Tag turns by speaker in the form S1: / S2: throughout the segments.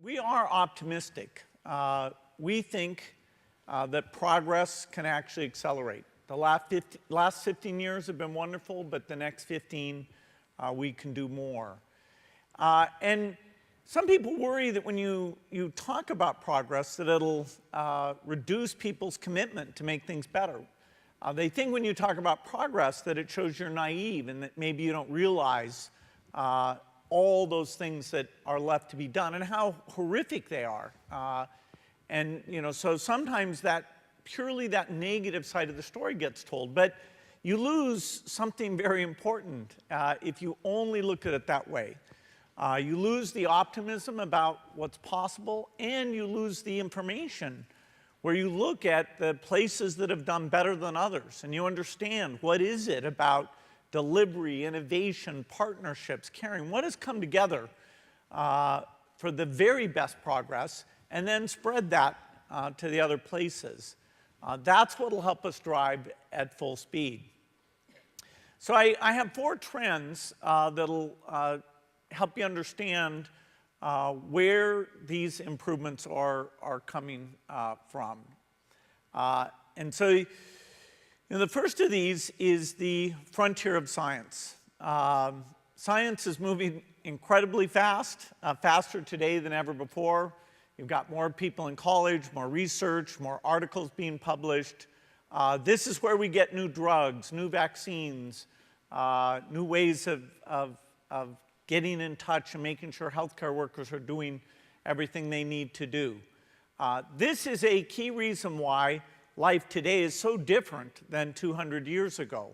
S1: We are optimistic. We think that progress can actually accelerate. The last 15 years have been wonderful, but the next 15, we can do more. And some people worry that when you talk about progress, that it'll reduce people's commitment to make things better. They think when you talk about progress that it shows you're naive and that maybe you don't realize all those things that are left to be done and how horrific they are. And so sometimes purely that negative side of the story gets told, but you lose something very important if you only look at it that way. You lose the optimism about what's possible, and you lose the information where you look at the places that have done better than others, and you understand what is it about delivery, innovation, partnerships, caring, what has come together for the very best progress, and then spread that to the other places. That's what will help us drive at full speed. So I have 4 trends that'll help you understand where these improvements are coming from. And so the first of these is the frontier of science. Science is moving incredibly fast, faster today than ever before. You've got more people in college, more research, more articles being published. This is where we get new drugs, new vaccines, new ways of getting in touch and making sure healthcare workers are doing everything they need to do. This is a key reason why life today is so different than 200 years ago.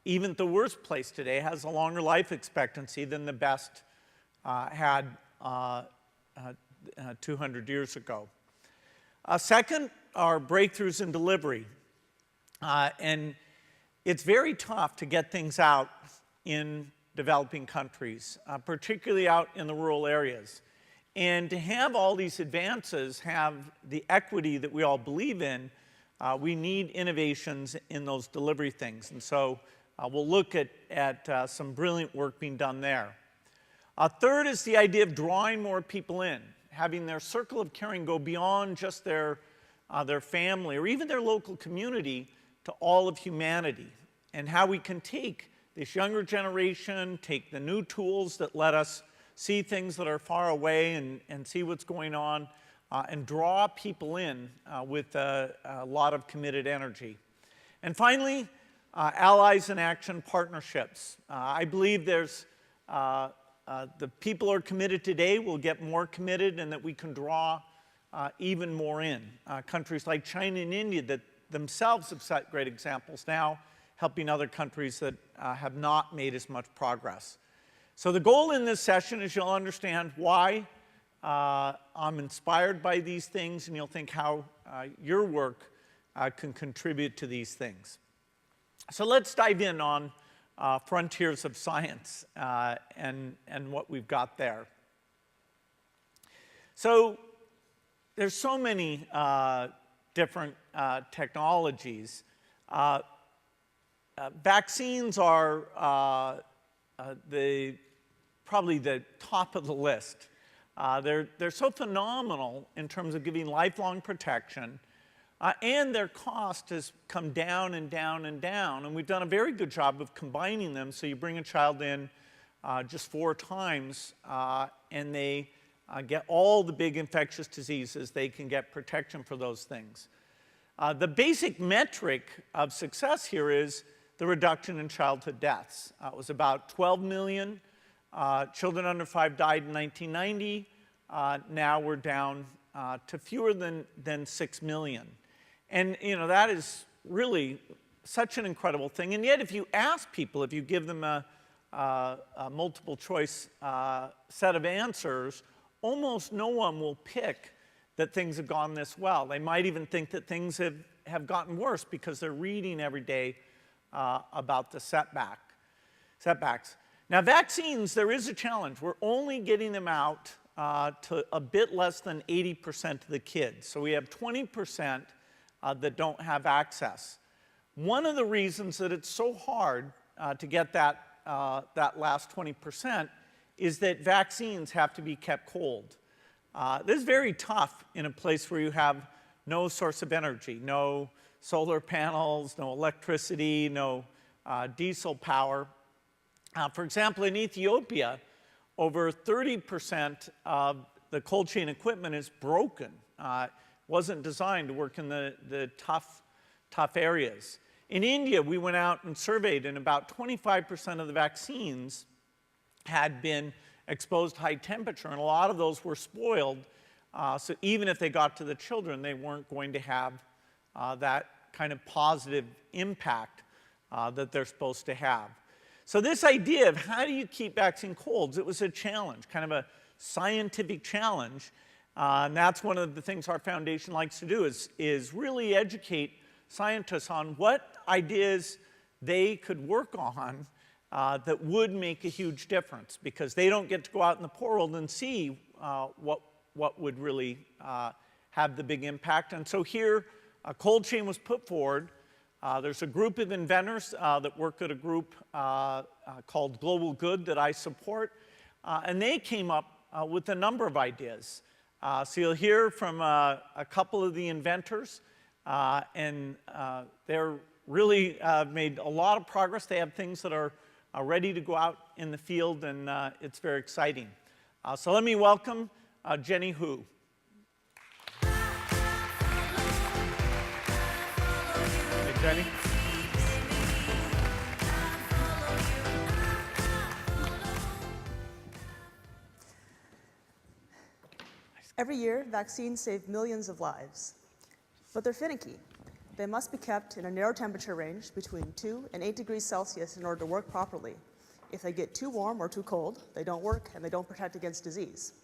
S1: Even the worst place today has a longer life expectancy than the best had 200 years ago. Second are breakthroughs in delivery. And it's very tough to get things out in developing countries, particularly out in the rural areas. And to have all these advances have the equity that we all believe in, we need innovations in those delivery things. And so we'll look at some brilliant work being done there. Third is the idea of drawing more people in, having their circle of caring go beyond just their family or even their local community to all of humanity, and how we can take this younger generation, take the new tools that let us see things that are far away and see what's going on, and draw people in with a lot of committed energy. And finally, allies in action partnerships. I believe there's the people are committed today will get more committed, and that we can draw even more in. Countries like China and India that themselves have set great examples now, helping other countries that have not made as much progress. So the goal in this session is you'll understand why I'm inspired by these things, and you'll think how your work can contribute to these things. So let's dive in on frontiers of science and what we've got there. So there's so many different technologies. Vaccines are probably the top of the list. They're so phenomenal in terms of giving lifelong protection, and their cost has come down and down and down, and we've done a very good job of combining them. So you bring a child in just 4 times, and they get all the big infectious diseases. They can get protection for those things. The basic metric of success here is the reduction in childhood deaths. It was about 12 million children under 5 died in 1990. Now we're down to fewer than 6 million. And that is really such an incredible thing. And yet if you ask people, if you give them a multiple choice set of answers, almost no one will pick that things have gone this well. They might even think that things have gotten worse because they're reading every day about the setbacks. Now vaccines, there is a challenge. We're only getting them out to a bit less than 80% of the kids. So we have 20% that don't have access. One of the reasons that it's so hard to get that last 20% is that vaccines have to be kept cold. This is very tough in a place where you have no source of energy, no solar panels, no electricity, no diesel power. For example, in Ethiopia, over 30% of the cold chain equipment is broken. Wasn't designed to work in the tough areas. In India, we went out and surveyed, and about 25% of the vaccines had been exposed to high temperature, and a lot of those were spoiled. So even if they got to the children, they weren't going to have that kind of positive impact that they're supposed to have. So this idea of how do you keep vaccine colds, it was a challenge, kind of a scientific challenge. And that's one of the things our foundation likes to do is really educate scientists on what ideas they could work on that would make a huge difference, because they don't get to go out in the world and see what would really have the big impact. And so here, a cold chain was put forward. There's a group of inventors that work at a group called Global Good that I support, and they came up with a number of ideas. So you'll hear from a couple of the inventors, and they're really made a lot of progress. They have things that are ready to go out in the field, and it's very exciting. So let me welcome Jenny Hu. Hey, Jenny.
S2: Every year, vaccines save millions of lives, but they're finicky. They must be kept in a narrow temperature range between 2 and 8 degrees Celsius in order to work properly. If they get too warm or too cold, they don't work and they don't protect against disease.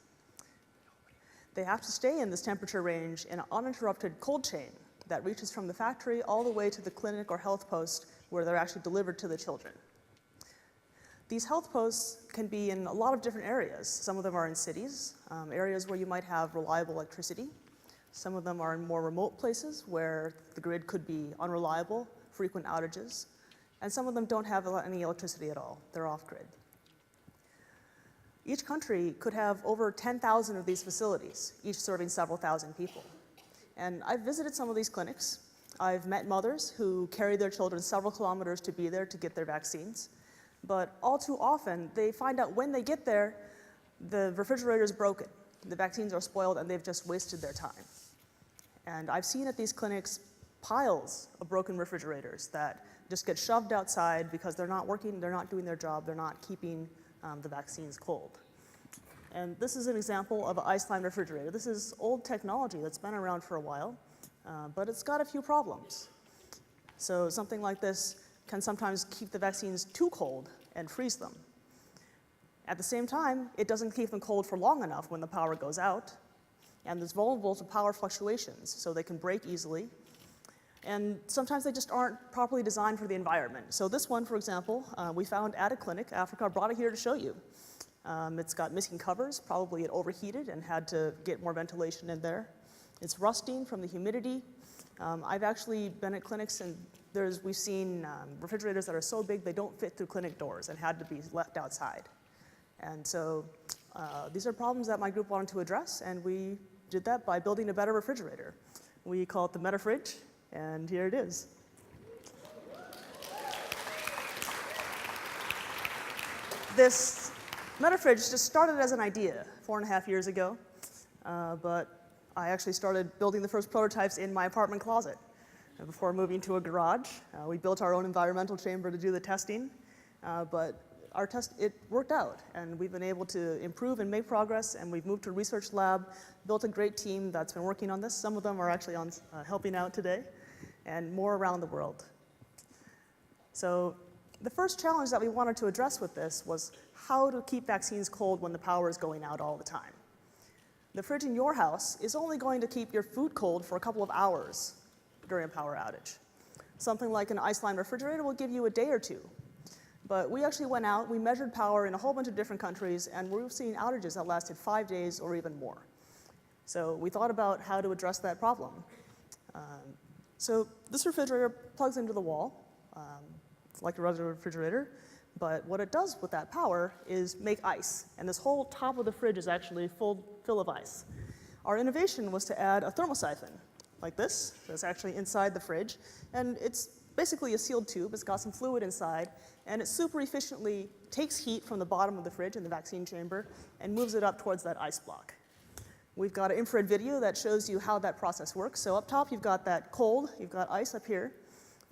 S2: They have to stay in this temperature range in an uninterrupted cold chain that reaches from the factory all the way to the clinic or health post where they're actually delivered to the children. These health posts can be in a lot of different areas. Some of them are in cities, areas where you might have reliable electricity. Some of them are in more remote places where the grid could be unreliable, frequent outages. And some of them don't have any electricity at all. They're off-grid. Each country could have over 10,000 of these facilities, each serving several thousand people. And I've visited some of these clinics. I've met mothers who carry their children several kilometers to be there to get their vaccines. But all too often, they find out when they get there, the refrigerator is broken, the vaccines are spoiled, and they've just wasted their time. And I've seen at these clinics piles of broken refrigerators that just get shoved outside because they're not working, they're not doing their job, they're not keeping the vaccines cold. And this is an example of an ice-line refrigerator. This is old technology that's been around for a while, but it's got a few problems. So something like this can sometimes keep the vaccines too cold and freeze them. At the same time, it doesn't keep them cold for long enough when the power goes out, and it's vulnerable to power fluctuations, so they can break easily. And sometimes they just aren't properly designed for the environment. So this one, for example, we found at a clinic. Africa brought it here to show you. It's got missing covers. Probably it overheated and had to get more ventilation in there. It's rusting from the humidity. I've actually been at clinics, and we've seen refrigerators that are so big they don't fit through clinic doors and had to be left outside. And so these are problems that my group wanted to address, and we did that by building a better refrigerator. We call it the MetaFridge, and here it is. This MetaFridge just started as an idea 4.5 years ago, but I actually started building the first prototypes in my apartment closet. Before moving to a garage, we built our own environmental chamber to do the testing, but it worked out, and we've been able to improve and make progress, and we've moved to a research lab, built a great team that's been working on this. Some of them are actually helping out today, and more around the world. So the first challenge that we wanted to address with this was how to keep vaccines cold when the power is going out all the time. The fridge in your house is only going to keep your food cold for a couple of hours during a power outage. Something like an ice-line refrigerator will give you a day or two. But we actually went out, we measured power in a whole bunch of different countries, and we've seen outages that lasted 5 days or even more. So we thought about how to address that problem. So this refrigerator plugs into the wall, like a regular refrigerator, but what it does with that power is make ice. And this whole top of the fridge is actually full of ice. Our innovation was to add a thermosiphon, like this, that's actually inside the fridge. And it's basically a sealed tube. It's got some fluid inside, and it super efficiently takes heat from the bottom of the fridge in the vaccine chamber and moves it up towards that ice block. We've got an infrared video that shows you how that process works. So up top, you've got that cold, you've got ice up here,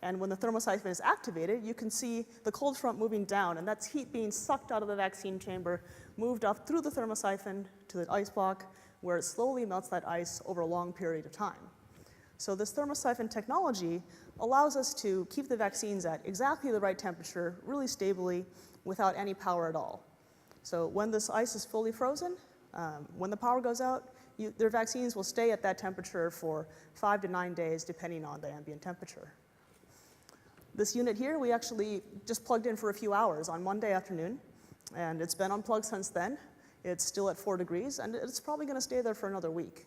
S2: and when the thermosiphon is activated, you can see the cold front moving down, and that's heat being sucked out of the vaccine chamber, moved up through the thermosiphon to the ice block, where it slowly melts that ice over a long period of time. So this thermosiphon technology allows us to keep the vaccines at exactly the right temperature, really stably, without any power at all. So when this ice is fully frozen, when the power goes out, their vaccines will stay at that temperature for 5 to 9 days, depending on the ambient temperature. This unit here, we actually just plugged in for a few hours on Monday afternoon, and it's been unplugged since then. It's still at 4 degrees, and it's probably going to stay there for another week.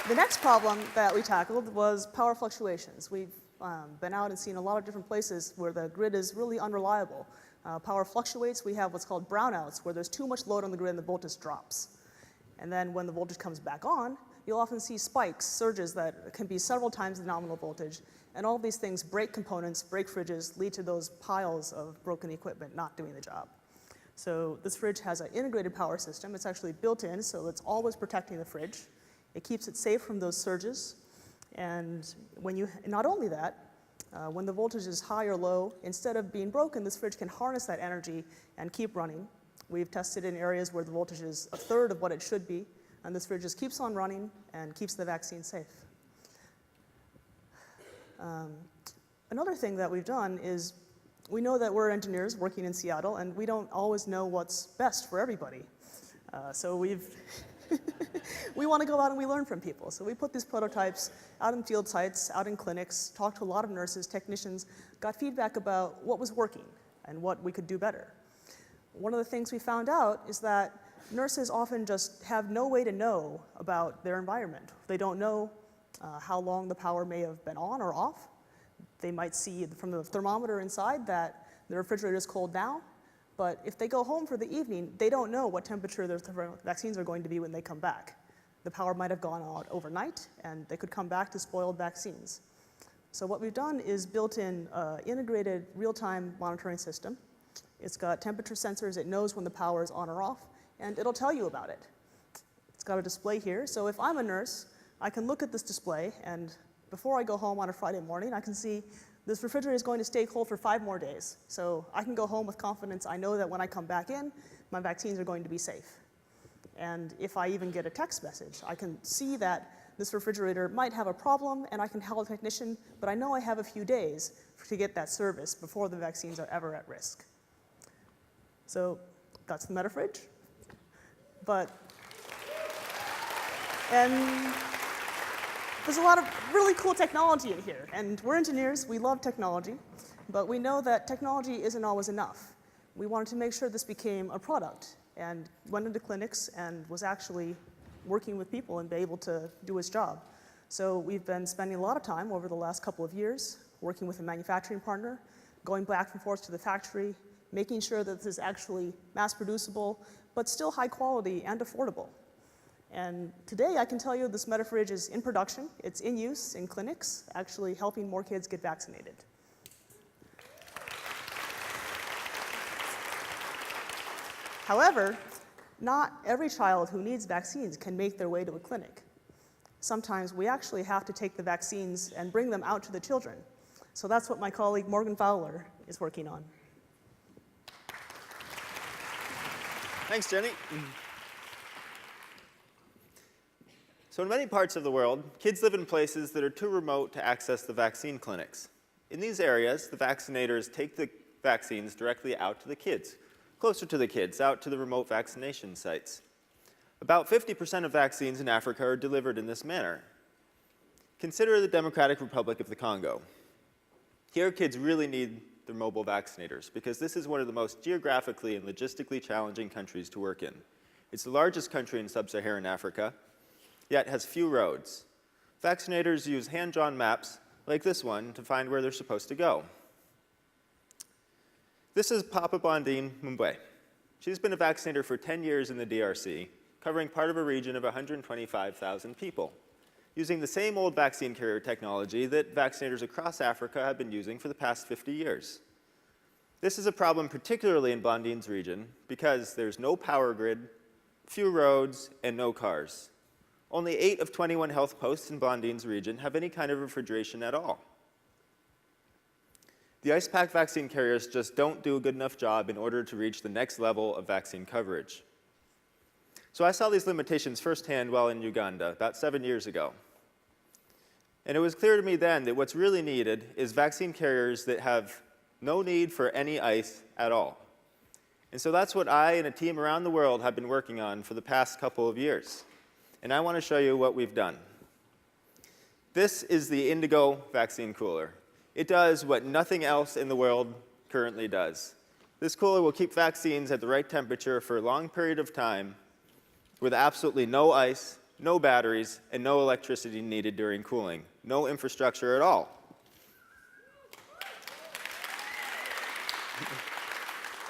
S2: The next problem that we tackled was power fluctuations. We've been out and seen a lot of different places where the grid is really unreliable. Power fluctuates. We have what's called brownouts, where there's too much load on the grid and the voltage drops. And then when the voltage comes back on, you'll often see spikes, surges that can be several times the nominal voltage. And all of these things break components, break fridges, lead to those piles of broken equipment not doing the job. So this fridge has an integrated power system. It's actually built in, so it's always protecting the fridge. It keeps it safe from those surges. And not only that, when the voltage is high or low, instead of being broken, this fridge can harness that energy and keep running. We've tested in areas where the voltage is a third of what it should be, and this fridge just keeps on running and keeps the vaccine safe. Another thing that we've done is we know that we're engineers working in Seattle, and we don't always know what's best for everybody. So we want to go out and we learn from people. So we put these prototypes out in field sites, out in clinics, talked to a lot of nurses, technicians, got feedback about what was working and what we could do better. One of the things we found out is that nurses often just have no way to know about their environment. They don't know how long the power may have been on or off. They might see from the thermometer inside that the refrigerator is cold now, but if they go home for the evening, they don't know what temperature their vaccines are going to be when they come back. The power might have gone out overnight, and they could come back to spoiled vaccines. So what we've done is built in an integrated real-time monitoring system. It's got temperature sensors. It knows when the power is on or off, and it'll tell you about it. It's got a display here, so if I'm a nurse, I can look at this display, and before I go home on a Friday morning, I can see this refrigerator is going to stay cold for 5 more days. So I can go home with confidence. I know that when I come back in, my vaccines are going to be safe. And if I even get a text message, I can see that this refrigerator might have a problem, and I can tell a technician, but I know I have a few days to get that service before the vaccines are ever at risk. So that's the MetaFridge. And there's a lot of really cool technology in here. And we're engineers. We love technology. But we know that technology isn't always enough. We wanted to make sure this became a product, and went into clinics and was actually working with people and be able to do its job. So we've been spending a lot of time over the last couple of years working with a manufacturing partner, going back and forth to the factory, making sure that this is actually mass producible, but still high quality and affordable. And today I can tell you this MetaFridge is in production. It's in use in clinics, actually helping more kids get vaccinated. However, not every child who needs vaccines can make their way to a clinic. Sometimes we actually have to take the vaccines and bring them out to the children. So that's what my colleague Morgan Fowler is working on.
S3: Thanks, Jenny. So in many parts of the world, kids live in places that are too remote to access the vaccine clinics. In these areas, the vaccinators take the vaccines directly out to the kids, closer to the kids, out to the remote vaccination sites. About 50% of vaccines in Africa are delivered in this manner. Consider the Democratic Republic of the Congo. Here, kids really need their mobile vaccinators because this is one of the most geographically and logistically challenging countries to work in. It's the largest country in sub-Saharan Africa, yet has few roads. Vaccinators use hand-drawn maps, like this one, to find where they're supposed to go. This is Papa Blondine Mumbai. She's been a vaccinator for 10 years in the DRC, covering part of a region of 125,000 people, using the same old vaccine carrier technology that vaccinators across Africa have been using for the past 50 years. This is a problem particularly in Blondine's region because there's no power grid, few roads, and no cars. Only 8 of 21 health posts in Blondine's region have any kind of refrigeration at all. The ice pack vaccine carriers just don't do a good enough job in order to reach the next level of vaccine coverage. So I saw these limitations firsthand while in Uganda about 7 years ago. And it was clear to me then that what's really needed is vaccine carriers that have no need for any ice at all. And so that's what I and a team around the world have been working on for the past couple of years. And I want to show you what we've done. This is the Indigo vaccine cooler. It does what nothing else in the world currently does. This cooler will keep vaccines at the right temperature for a long period of time with absolutely no ice, no batteries, and no electricity needed during cooling. No infrastructure at all.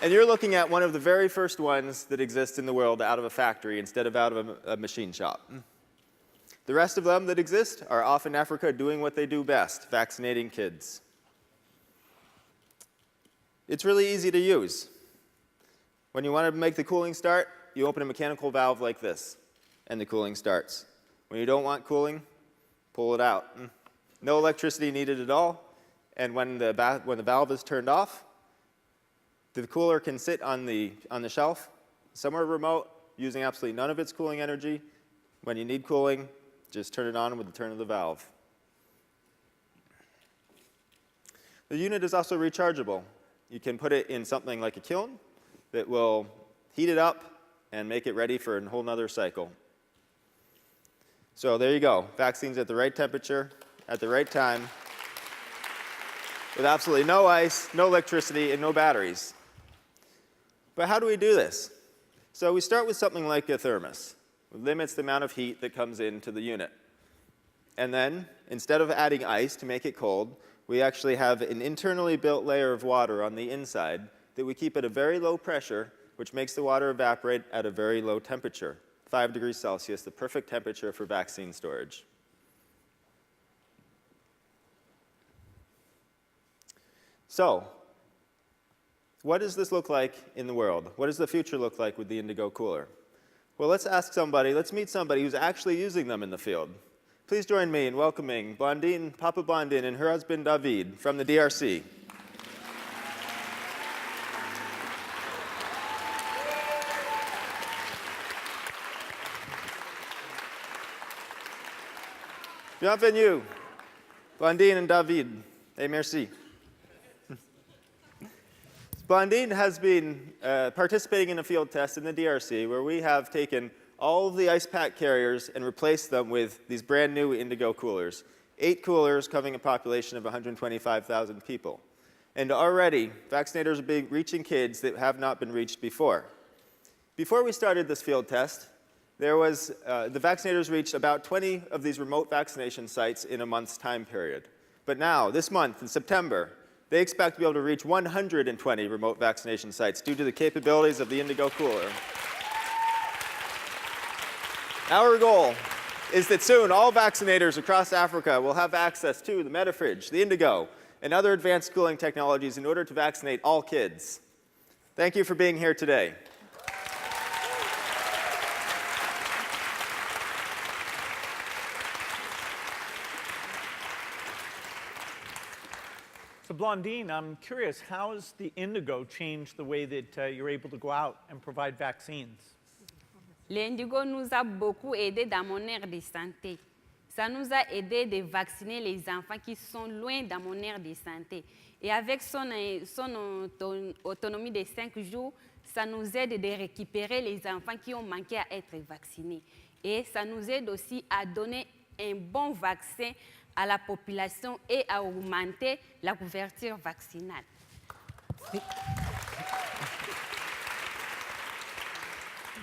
S3: And you're looking at one of the very first ones that exist in the world out of a factory instead of out of a machine shop. The rest of them that exist are off in Africa doing what they do best, vaccinating kids. It's really easy to use. When you want to make the cooling start, you open a mechanical valve like this, and the cooling starts. When you don't want cooling, pull it out. No electricity needed at all, and when the valve is turned off, the cooler can sit on the shelf somewhere remote using absolutely none of its cooling energy. When you need cooling, just turn it on with the turn of the valve. The unit is also rechargeable. You can put it in something like a kiln that will heat it up and make it ready for a whole nother cycle. So there you go, vaccines at the right temperature, at the right time, with absolutely no ice, no electricity, and no batteries. But how do we do this? So we start with something like a thermos. It limits the amount of heat that comes into the unit. And then, instead of adding ice to make it cold, we actually have an internally built layer of water on the inside that we keep at a very low pressure, which makes the water evaporate at a very low temperature, 5 degrees Celsius, the perfect temperature for vaccine storage. So, what does this look like in the world? What does the future look like with the Indigo cooler? Well, let's meet somebody who's actually using them in the field. Please join me in welcoming Papa Blondine and her husband David from the DRC. Bienvenue, Blondine and David. Et merci. Blondine has been participating in a field test in the DRC where we have taken all of the ice pack carriers and replaced them with these brand new Indigo coolers. 8 coolers covering a population of 125,000 people. And already, vaccinators are reaching kids that have not been reached before. Before we started this field test, the vaccinators reached about 20 of these remote vaccination sites in a month's time period. But now, this month, in September, they expect to be able to reach 120 remote vaccination sites due to the capabilities of the Indigo cooler. Our goal is that soon all vaccinators across Africa will have access to the MetaFridge, the Indigo, and other advanced cooling technologies in order to vaccinate all kids. Thank you for being here today.
S1: So Blondine, I'm curious, how has the Indigo changed the way that you're able to go out and provide vaccines?
S4: L'Indigo nous a beaucoup aidé dans mon aire de santé. Ça nous a aidé de vacciner les enfants qui sont loin dans mon aire de santé. Et avec son autonomie de 5 jours, ça nous aide de récupérer les enfants qui ont manqué à être vaccinés. Et ça nous aide aussi à donner un bon vaccin à la population et à augmenter la couverture vaccinale.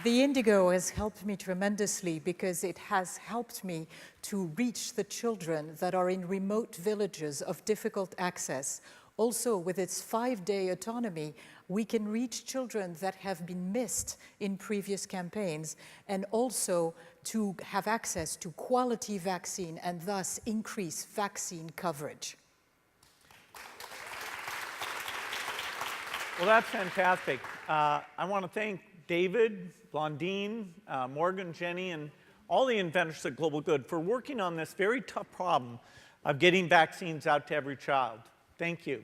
S5: The Indigo has helped me tremendously because it has helped me to reach the children that are in remote villages of difficult access Also, with its 5-day autonomy, we can reach children that have been missed in previous campaigns, and also to have access to quality vaccine and thus increase vaccine coverage.
S1: Well, that's fantastic. I want to thank David, Blondine, Morgan, Jenny, and all the inventors at Global Good for working on this very tough problem of getting vaccines out to every child. Thank you.